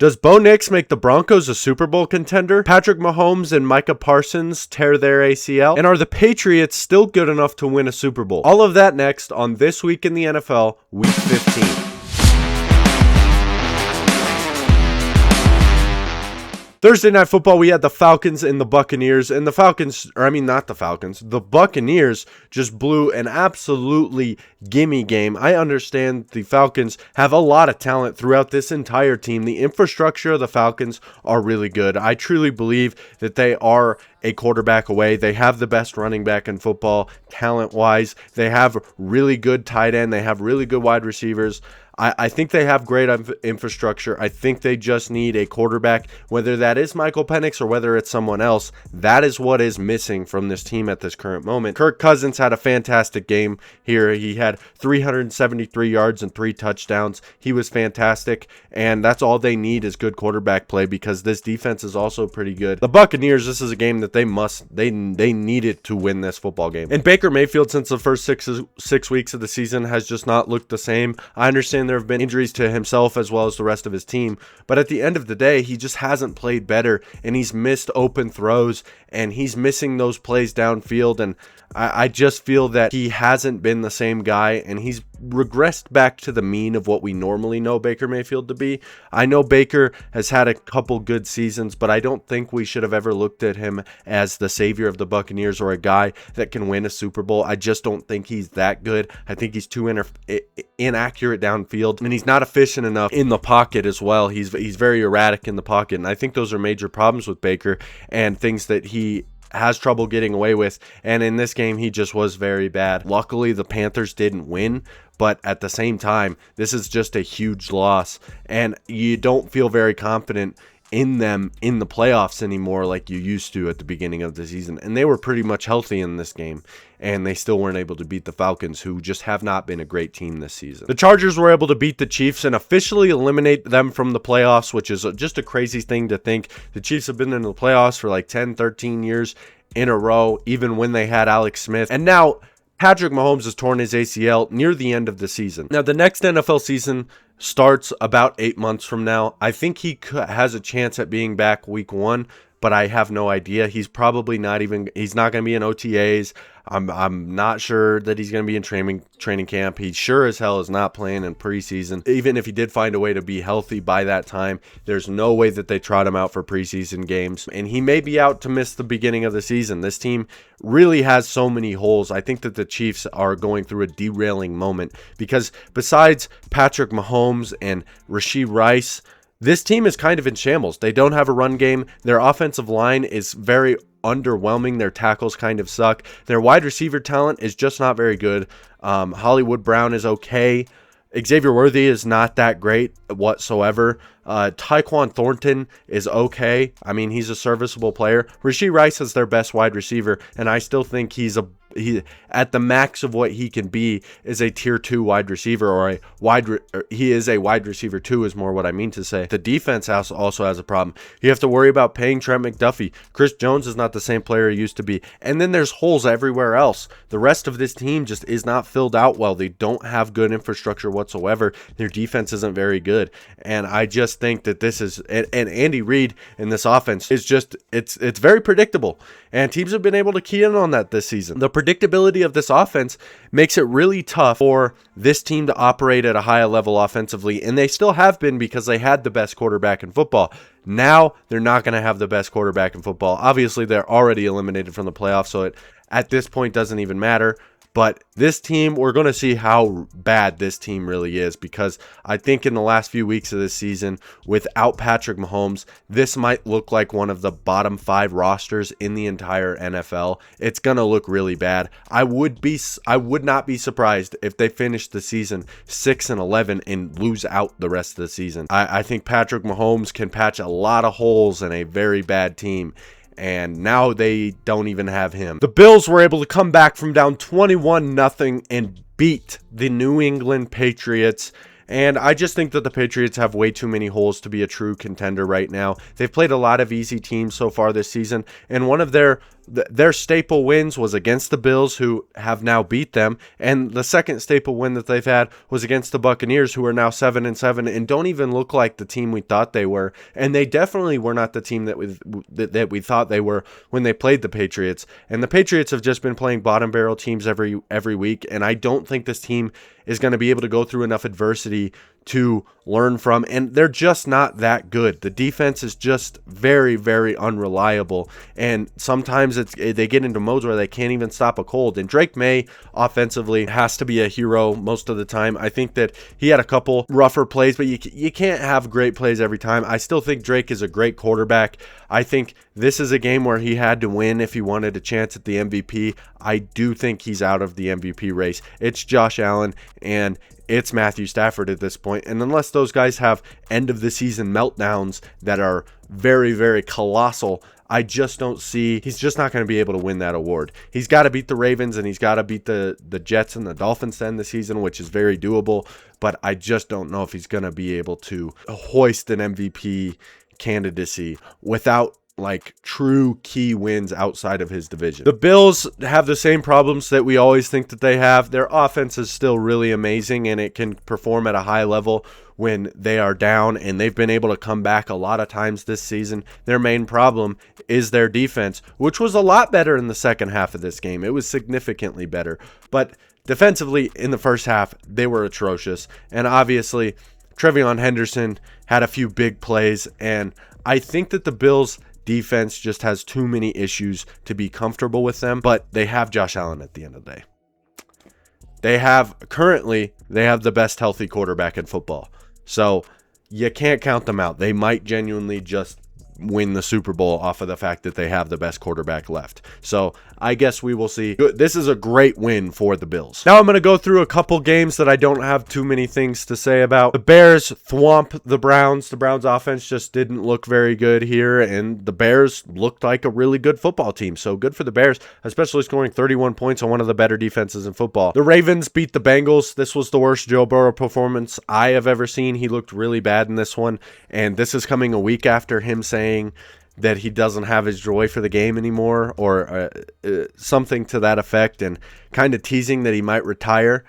Does Bo Nix make the Broncos a Super Bowl contender? Patrick Mahomes and Micah Parsons tear their ACL? And are the Patriots still good enough to win a Super Bowl? All of that next on This Week in the NFL, Week 15. Thursday Night Football, we had the Falcons and the Buccaneers, and the Buccaneers just blew an absolutely gimme game. I understand the Falcons have a lot of talent throughout this entire team. The infrastructure of the Falcons are really good. I truly believe that they are a quarterback away. They have the best running back in football, talent-wise. They have really good tight end. They have really good wide receivers. I think they have great infrastructure. I think they just need a quarterback, whether that is Michael Penix or whether it's someone else. That is what is missing from this team at this current moment. Kirk Cousins had a fantastic game here. He had 373 yards and 3 touchdowns. He was fantastic, and that's all they need is good quarterback play because this defense is also pretty good. The Buccaneers, this is a game that they needed to win this football game. And Baker Mayfield, since the first six weeks of the season, has just not looked the same. I understand there have been injuries to himself as well as the rest of his team, but at the end of the day, he just hasn't played better, and he's missed open throws, and he's missing those plays downfield, and I just feel that he hasn't been the same guy, and he's regressed back to the mean of what we normally know Baker Mayfield to be. I know Baker has had a couple good seasons, but I don't think we should have ever looked at him as the savior of the Buccaneers or a guy that can win a Super Bowl. I just don't think he's that good. I think he's too inaccurate downfield, and he's not efficient enough in the pocket as well. He's very erratic in the pocket, and I think those are major problems with Baker and things that he has trouble getting away with, and in this game he just was very bad. Luckily the Panthers didn't win, but at the same time this is just a huge loss, and you don't feel very confident in them in the playoffs anymore like you used to at the beginning of the season. And they were pretty much healthy in this game, and they still weren't able to beat the Falcons, who just have not been a great team this season. The Chargers were able to beat the Chiefs and officially eliminate them from the playoffs, which is just a crazy thing to think. The Chiefs have been in the playoffs for like 10, 13 years in a row, even when they had Alex Smith. And now Patrick Mahomes has torn his ACL near the end of the season. Now, the next NFL season starts about 8 months from now. I think he has a chance at being back week 1, but I have no idea. He's probably not going to be in OTAs. I'm not sure that he's going to be in training camp. He sure as hell is not playing in preseason. Even if he did find a way to be healthy by that time, there's no way that they trot him out for preseason games. And he may be out to miss the beginning of the season. This team really has so many holes. I think that the Chiefs are going through a derailing moment because besides Patrick Mahomes and Rashee Rice, this team is kind of in shambles. They don't have a run game. Their offensive line is very underwhelming. Their tackles kind of suck. Their wide receiver talent is just not very good. Hollywood Brown is okay. Xavier Worthy is not that great whatsoever. Tyquan Thornton is okay. I mean, he's a serviceable player. Rashee Rice is their best wide receiver, and I still think he at the max of what he can be is a tier 2 wide receiver, or he is a wide receiver 2 is more what I mean to say. The defense also has a problem. You have to worry about paying Trent McDuffie. Chris Jones is not the same player he used to be. And then there's holes everywhere else. The rest of this team just is not filled out well. They don't have good infrastructure whatsoever. Their defense isn't very good. And I just think that this is, and Andy Reid in this offense is just, it's very predictable. And teams have been able to key in on that this season. The predictability of this offense makes it really tough for this team to operate at a high level offensively, and they still have been because they had the best quarterback in football. Now they're not going to have the best quarterback in football. Obviously, they're already eliminated from the playoffs, so it at this point doesn't even matter. But this team, we're going to see how bad this team really is, because I think in the last few weeks of this season, without Patrick Mahomes, this might look like one of the bottom 5 rosters in the entire NFL. It's going to look really bad. I would not be surprised if they finish the season 6-11 and lose out the rest of the season. I think Patrick Mahomes can patch a lot of holes in a very bad team, and now they don't even have him. The Bills were able to come back from down 21-0 and beat the New England Patriots. And I just think that the Patriots have way too many holes to be a true contender right now. They've played a lot of easy teams so far this season, and one of their staple wins was against the Bills, who have now beat them, and the second staple win that they've had was against the Buccaneers, who are now 7-7 and don't even look like the team we thought they were. And they definitely were not the team that we thought they were when they played the Patriots. And the Patriots have just been playing bottom barrel teams every week, and I don't think this team is going to be able to go through enough adversity to learn from, and they're just not that good. The defense is just very, very unreliable, and sometimes they get into modes where they can't even stop a cold. And Drake May offensively has to be a hero most of the time. I think that he had a couple rougher plays, but you can't have great plays every time. I still think Drake is a great quarterback. I think this is a game where he had to win if he wanted a chance at the MVP. I do think he's out of the MVP race. It's Josh Allen and it's Matthew Stafford at this point. And unless those guys have end of the season meltdowns that are very, very colossal, I just don't see, he's just not going to be able to win that award. He's got to beat the Ravens and he's got to beat the Jets and the Dolphins to end the season, which is very doable. But I just don't know if he's going to be able to hoist an MVP candidacy without like true key wins outside of his division. The Bills have the same problems that we always think that they have. Their offense is still really amazing and it can perform at a high level when they are down, and they've been able to come back a lot of times this season. Their main problem is their defense, which was a lot better in the second half of this game. It was significantly better, but defensively in the first half, they were atrocious. And obviously, Trevion Henderson had a few big plays, and I think that the Bills defense just has too many issues to be comfortable with them, but they have Josh Allen at the end of the day. They have the best healthy quarterback in football. So you can't count them out. They might genuinely just win the Super Bowl off of the fact that they have the best quarterback left. So I guess we will see. This is a great win for the Bills. Now I'm going to go through a couple games that I don't have too many things to say about. The Bears thwomp the Browns. The Browns offense just didn't look very good here, and the Bears looked like a really good football team. So good for the Bears, especially scoring 31 points on one of the better defenses in football. The Ravens beat the Bengals. This was the worst Joe Burrow performance I have ever seen. He looked really bad in this one, and this is coming a week after him saying that he doesn't have his joy for the game anymore, or something to that effect, and kind of teasing that he might retire.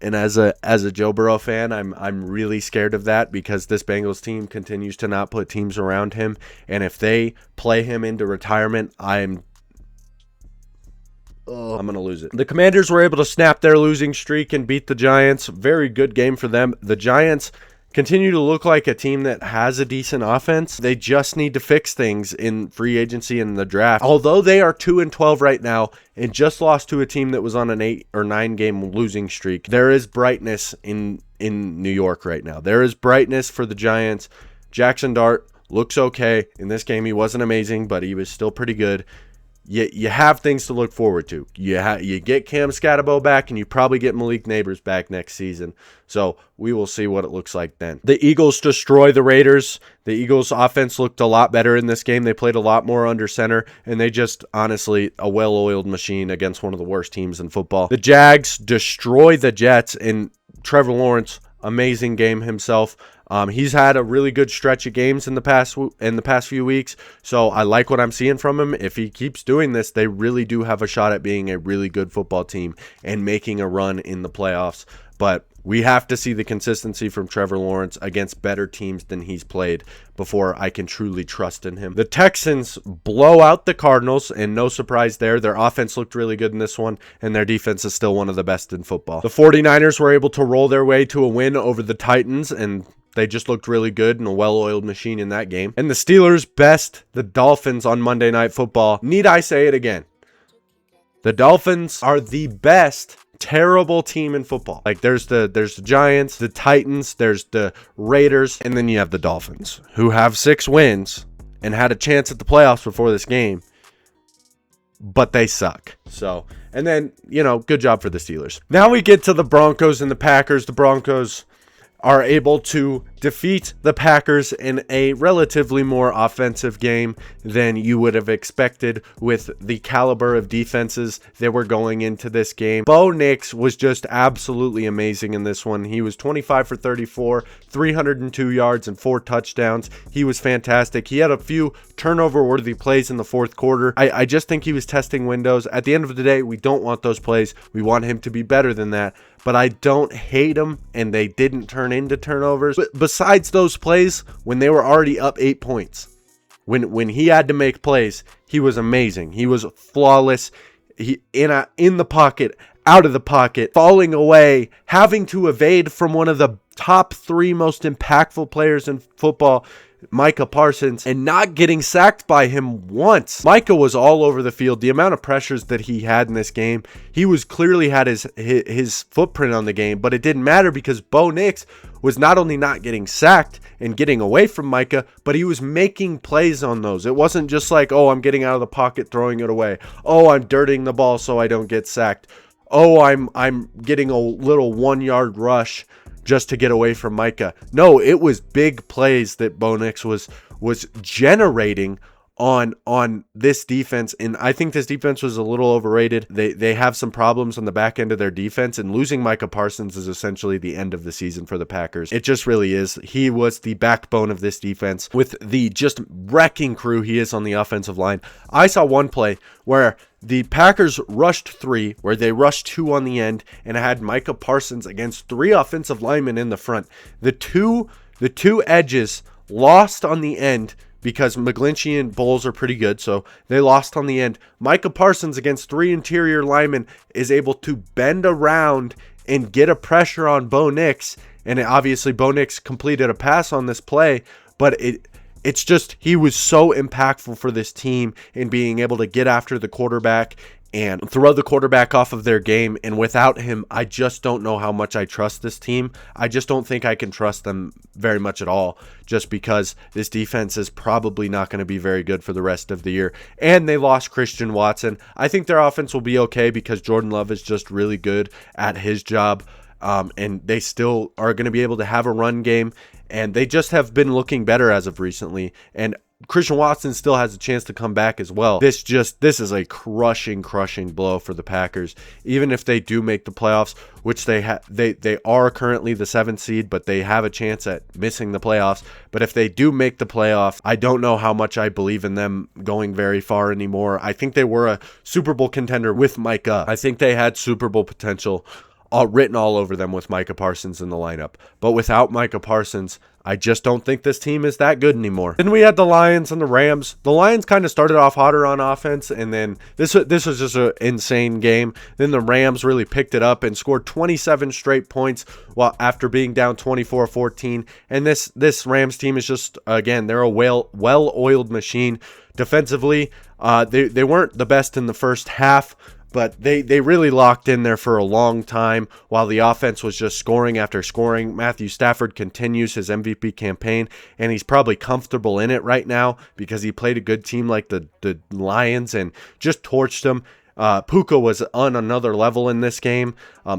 And as a Joe Burrow fan, I'm really scared of that, because this Bengals team continues to not put teams around him, and if they play him into retirement, I'm going to lose it. The Commanders were able to snap their losing streak and beat the Giants. Very good game for them. The Giants continue to look like a team that has a decent offense. They just need to fix things in free agency and the draft. Although they are 2-12 right now and just lost to a team that was on an 8 or 9 game losing streak, there is brightness in New York right now. There is brightness for the Giants. Jackson Dart looks okay. In this game, he wasn't amazing, but he was still pretty good. You have things to look forward to. You get Cam Scatabo back, and you probably get Malik Neighbors back next season. So we will see what it looks like then. The Eagles destroy the Raiders. The Eagles' offense looked a lot better in this game. They played a lot more under center, and they just, honestly, a well-oiled machine against one of the worst teams in football. The Jags destroy the Jets, and Trevor Lawrence, amazing game himself. He's had a really good stretch of games in the past few weeks, so I like what I'm seeing from him. If he keeps doing this, they really do have a shot at being a really good football team and making a run in the playoffs. But we have to see the consistency from Trevor Lawrence against better teams than he's played before I can truly trust in him. The Texans blow out the Cardinals, and no surprise there. Their offense looked really good in this one, and their defense is still one of the best in football. The 49ers were able to roll their way to a win over the Titans, and they just looked really good and a well-oiled machine in that game. And the Steelers best the Dolphins on Monday Night Football. Need I say it again? The Dolphins are the best terrible team in football. Like there's the Giants, the Titans, there's the Raiders, and then you have the Dolphins, who have 6 wins and had a chance at the playoffs before this game, but they suck. So, and then, good job for the Steelers. Now we get to the Broncos and the Packers. The Broncos are able to defeat the Packers in a relatively more offensive game than you would have expected with the caliber of defenses that were going into this game. Bo Nix was just absolutely amazing in this one. He was 25 for 34, 302 yards and 4 touchdowns. He was fantastic. He had a few turnover-worthy plays in the fourth quarter. I just think he was testing windows. At the end of the day, we don't want those plays. We want him to be better than that. But I don't hate him, and they didn't turn into turnovers. But besides those plays, when they were already up 8 points, when he had to make plays, he was amazing. He was flawless. He in the pocket, out of the pocket, falling away, having to evade from one of the top 3 most impactful players in football, Micah Parsons, and not getting sacked by him once. Micah was all over the field. The amount of pressures that he had in this game, he was clearly had his footprint on the game, but it didn't matter because Bo Nix was not only not getting sacked and getting away from Micah, but he was making plays on those. It wasn't just like, oh, I'm getting out of the pocket, throwing it away. Oh, I'm dirting the ball so I don't get sacked. Oh, I'm getting a little 1-yard rush just to get away from Micah. No, it was big plays that Bo Nix was generating on this defense, and I think this defense was a little overrated. They have some problems on the back end of their defense, and losing Micah Parsons is essentially the end of the season for the Packers. It just really is. He was the backbone of this defense with the just wrecking crew he is on the offensive line. I saw one play where the Packers rushed 3, where they rushed 2 on the end, and had Micah Parsons against 3 offensive linemen in the front. The two edges lost on the end because McGlinchey and Bowles are pretty good, so they lost on the end. Micah Parsons against 3 interior linemen is able to bend around and get a pressure on Bo Nix, and obviously Bo Nix completed a pass on this play, but it's just he was so impactful for this team in being able to get after the quarterback and throw the quarterback off of their game. And without him, I just don't know how much I trust this team. I just don't think I can trust them very much at all, just because this defense is probably not going to be very good for the rest of the year. And they lost Christian Watson. I think their offense will be okay because Jordan Love is just really good at his job. And they still are going to be able to have a run game. And they just have been looking better as of recently. And Christian Watson still has a chance to come back as well. This is a crushing blow for the Packers. Even if they do make the playoffs, which they are currently the 7th seed, but they have a chance at missing the playoffs. But if they do make the playoffs, I don't know how much I believe in them going very far anymore. I think they were a Super Bowl contender with Micah. I think they had Super Bowl potential written all over them with Micah Parsons in the lineup. But without Micah Parsons, I just don't think this team is that good anymore. Then we had the Lions and the Rams. The Lions kind of started off hotter on offense, and then this was just an insane game. Then the Rams really picked it up and scored 27 straight points while after being down 24-14. And this Rams team is just, again, they're a well-oiled machine. Defensively, they weren't the best in the first half, but they really locked in there for a long time while the offense was just scoring after scoring. Matthew Stafford continues his MVP campaign, and he's probably comfortable in it right now because he played a good team like the Lions and just torched them. Puka was on another level in this game.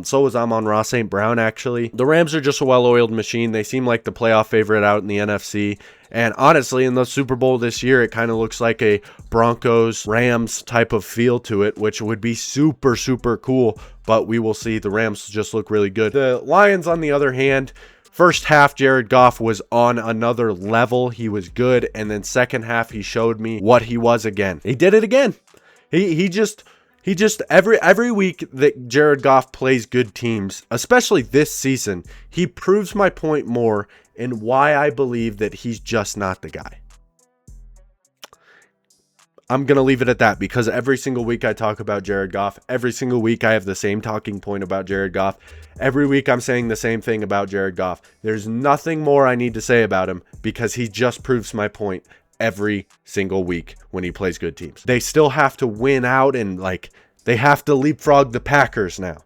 So was Amon-Ra St. Brown, actually. The Rams are just a well-oiled machine. They seem like the playoff favorite out in the NFC. And honestly, in the Super Bowl this year, it kind of looks like a Broncos-Rams type of feel to it, which would be super, super cool. But we will see. The Rams just look really good. The Lions, on the other hand, first half, Jared Goff was on another level. He was good. And then second half, he showed me what he was again. He did it again. He just every week that Jared Goff plays good teams, especially this season, he proves my point more and why I believe that he's just not the guy. I'm going to leave it at that because every single week I talk about Jared Goff. Every single week I have the same talking point about Jared Goff. Every week I'm saying the same thing about Jared Goff. There's nothing more I need to say about him because he just proves my point every single week when he plays good teams. They still have to win out and they have to leapfrog the Packers now.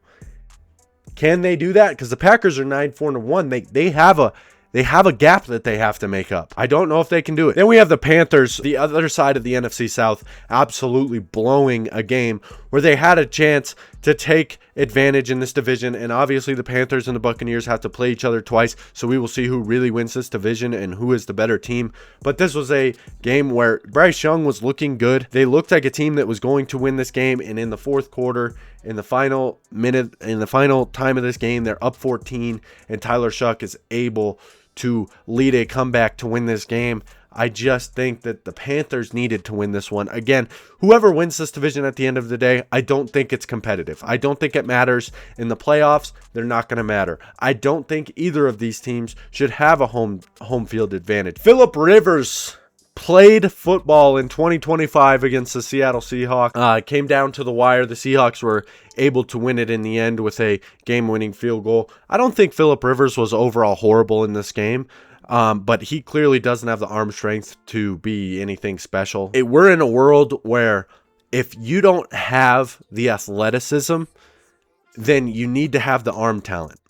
Can they do that? Because the Packers are 9-4-1. They have a gap that they have to make up. I don't know if they can do it. Then we have the Panthers, the other side of the NFC South, absolutely blowing a game where they had a chance to take advantage in this division, and obviously the Panthers and the Buccaneers have to play each other twice, so we will see who really wins this division and who is the better team. But this was a game where Bryce Young was looking good. They looked like a team that was going to win this game, and in the fourth quarter, in the final minute, in the final time of this game, they're up 14, and Tyler Shuck is able to lead a comeback to win this game. I just think that the Panthers needed to win this one. Again, whoever wins this division at the end of the day, I don't think it's competitive. I don't think it matters. In the playoffs, they're not going to matter. I don't think either of these teams should have a home field advantage. Phillip Rivers played football in 2025 against the Seattle Seahawks. It came down to the wire. The Seahawks were able to win it in the end with a game-winning field goal. I don't think Phillip Rivers was overall horrible in this game. But he clearly doesn't have the arm strength to be anything special. We're in a world where if you don't have the athleticism, then you need to have the arm talent.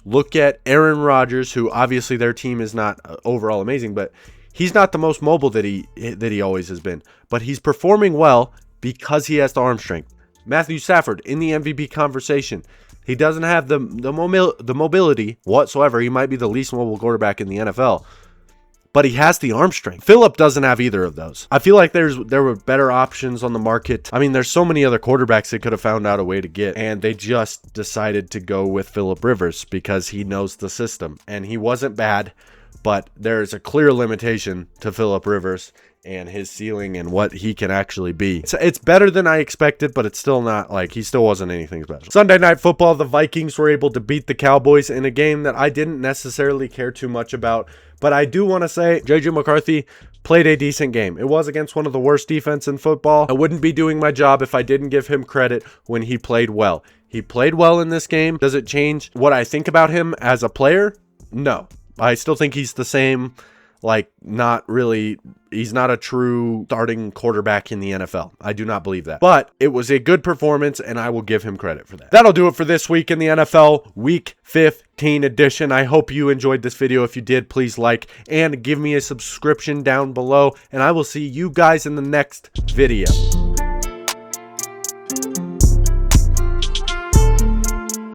Look at Aaron Rodgers, who obviously their team is not overall amazing, but he's not the most mobile that he always has been. But he's performing well because he has the arm strength. Matthew Stafford in the MVP conversation. He doesn't have the mobility whatsoever. He might be the least mobile quarterback in the NFL, but he has the arm strength. Phillip doesn't have either of those. I feel like there were better options on the market. I mean, there's so many other quarterbacks they could have found out a way to get, and they just decided to go with Phillip Rivers because he knows the system, and he wasn't bad, but there's a clear limitation to Phillip Rivers and his ceiling and what he can actually be. It's better than I expected, but it's still not like he still wasn't anything special. Sunday Night Football, the Vikings were able to beat the Cowboys in a game that I didn't necessarily care too much about, but I do want to say J.J. McCarthy played a decent game. It was against one of the worst defense in football. I wouldn't be doing my job if I didn't give him credit when he played well. He played well in this game. Does it change what I think about him as a player? No. I still think he's the same. Not really, he's not a true starting quarterback in the NFL. I do not believe that. But it was a good performance, and I will give him credit for that. That'll do it for this week in the NFL Week 15 edition. I hope you enjoyed this video. If you did, please like and give me a subscription down below, and I will see you guys in the next video.